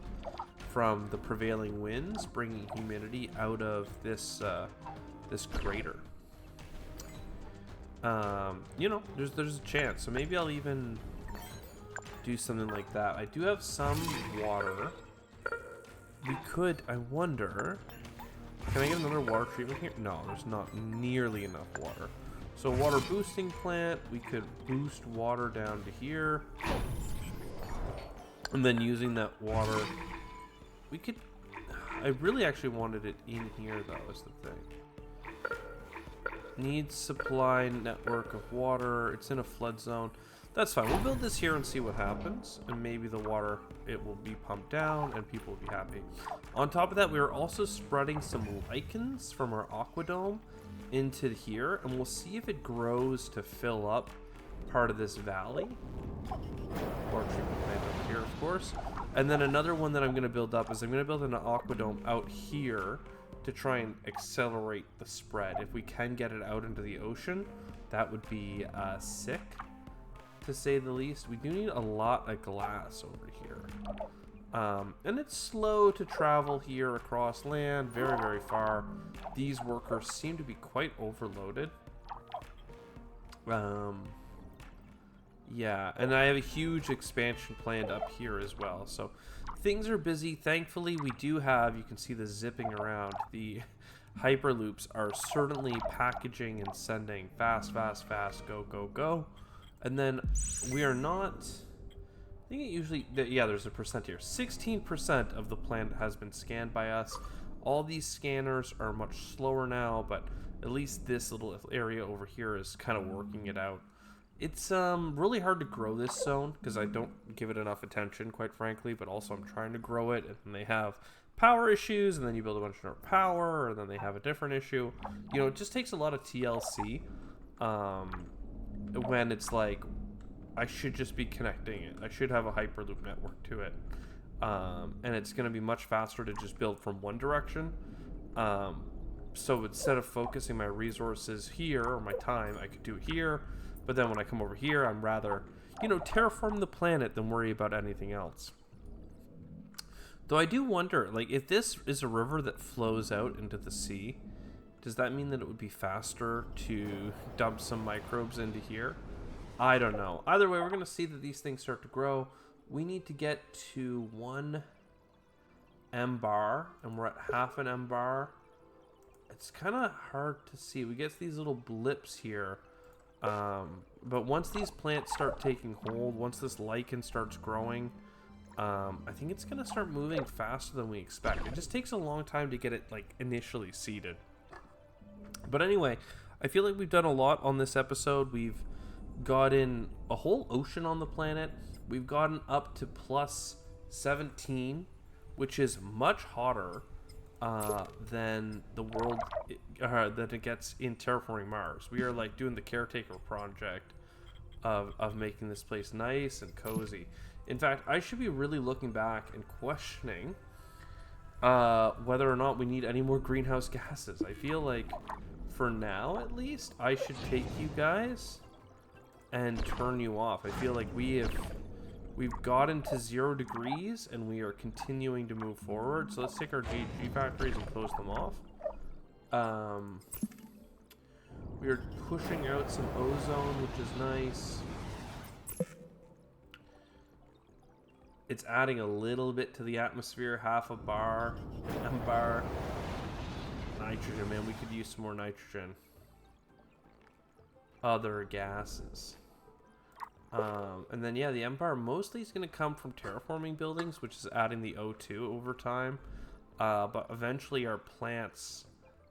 from the prevailing winds, bringing humidity out of this this crater. You know, there's a chance. So maybe I'll even do something like that. I do have some water. We could, I wonder, can I get another water treatment here? No, there's not nearly enough water. So water boosting plant, we could boost water down to here. And then using that water, we could, I really actually wanted it in here though, is the thing. Needs supply network of water. It's in a flood zone. That's fine. We'll build this here and see what happens. And maybe the water, it will be pumped down and people will be happy. On top of that, we are also spreading some lichens from our aquadome into here. And we'll see if it grows to fill up part of this valley. Or treatment plant over here, of course. And then another one that I'm going to build up is I'm going to build an aquadome out here to try and accelerate the spread. If we can get it out into the ocean, that would be sick, to say the least. We do need a lot of glass over here. And it's slow to travel here across land, very, very far. These workers seem to be quite overloaded. Yeah, and I have a huge expansion planned up here as well, so things are busy. Thankfully, we do have, you can see the zipping around. The hyperloops are certainly packaging and sending fast, fast, fast, go, go, go. And then we are not, I think it usually, yeah, there's a percent here. 16% of the planet has been scanned by us. All these scanners are much slower now, but at least this little area over here is kind of working it out. It's really hard to grow this zone because I don't give it enough attention, quite frankly, but also I'm trying to grow it, and they have power issues, and then you build a bunch of more power, and then they have a different issue. You know, it just takes a lot of TLC when it's like, I should just be connecting it. I should have a Hyperloop network to it. And it's going to be much faster to just build from one direction. So instead of focusing my resources here, or my time, I could do it here. But then when I come over here, I'm rather, you know, terraform the planet than worry about anything else. Though I do wonder, like, if this is a river that flows out into the sea, does that mean that it would be faster to dump some microbes into here? I don't know. Either way, we're going to see that these things start to grow. We need to get to 1 M bar, and we're at half an M bar. It's kind of hard to see. We get these little blips here. But once these plants start taking hold, once this lichen starts growing, I think it's going to start moving faster than we expect. It just takes a long time to get it, like, initially seeded. But anyway, I feel like we've done a lot on this episode. We've got in a whole ocean on the planet. We've gotten up to plus 17, which is much hotter than the world that it gets in Terraforming Mars. We are like doing the caretaker project of making this place nice and cozy. In fact, I should be really looking back and questioning whether or not we need any more greenhouse gases. I feel like for now, at least, I should take you guys and turn you off. I feel like we've gotten to 0 degrees and we are continuing to move forward. So let's take our GG factories and close them off. We are pushing out some ozone, which is nice. It's adding a little bit to the atmosphere, half a bar. Nitrogen, man, we could use some more nitrogen. Other gases. And then, yeah, the Empire mostly is going to come from terraforming buildings, which is adding the O2 over time. But eventually our plants,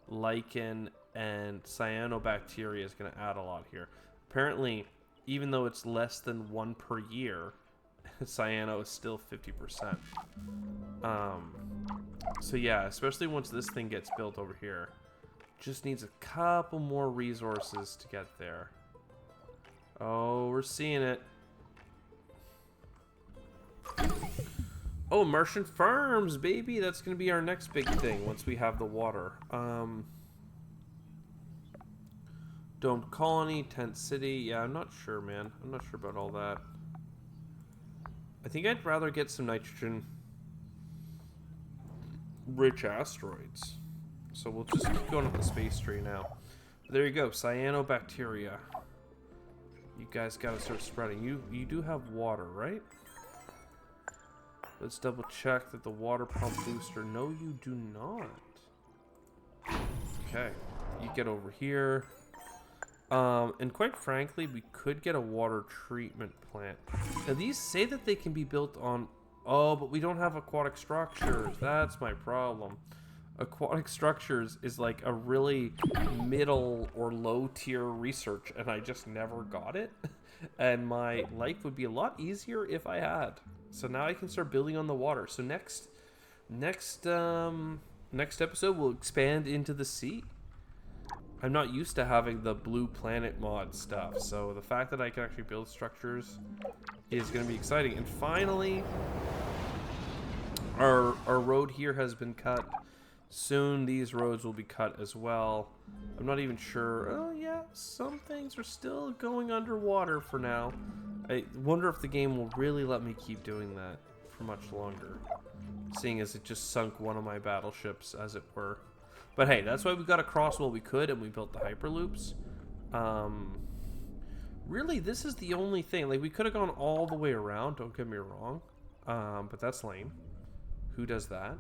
lichen and cyanobacteria is going to add a lot here. Apparently, even though it's less than 1 per year, cyano is still 50%. So yeah, especially once this thing gets built over here. Just needs a couple more resources to get there. Oh, we're seeing it. Oh, Martian farms, baby! That's going to be our next big thing once we have the water. Domed colony, tent city. Yeah, I'm not sure, man. I'm not sure about all that. I think I'd rather get some nitrogen-rich asteroids. So we'll just keep going up the space tree now. There you go, cyanobacteria. You guys gotta start spreading. You do have water, right? Let's double check that the water pump booster. No, you do not. Okay, you get over here. And quite frankly, we could get a water treatment plant. Now these say that they can be built on... Oh, but we don't have aquatic structures. That's my problem. Aquatic structures is like a really middle or low tier research, and I just never got it. And my life would be a lot easier if I had. So now I can start building on the water. So next episode we'll expand into the sea. I'm not used to having the blue planet mod stuff, so the fact that I can actually build structures is going to be exciting. And finally, our road here has been cut. Soon these roads will be cut as well. I'm not even sure. Oh yeah, some things are still going underwater for now. I wonder if the game will really let me keep doing that for much longer, seeing as it just sunk one of my battleships, as it were. But hey, that's why we got across what we could, and we built the hyperloops. Really, this is the only thing. Like, we could have gone all the way around, don't get me wrong. But that's lame. Who does that?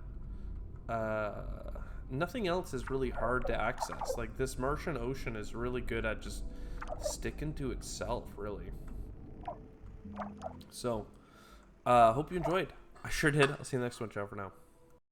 Nothing else is really hard to access. Like, this Martian ocean is really good at just sticking to itself, really. So, hope you enjoyed. I sure did. I'll see you in the next one. Ciao for now.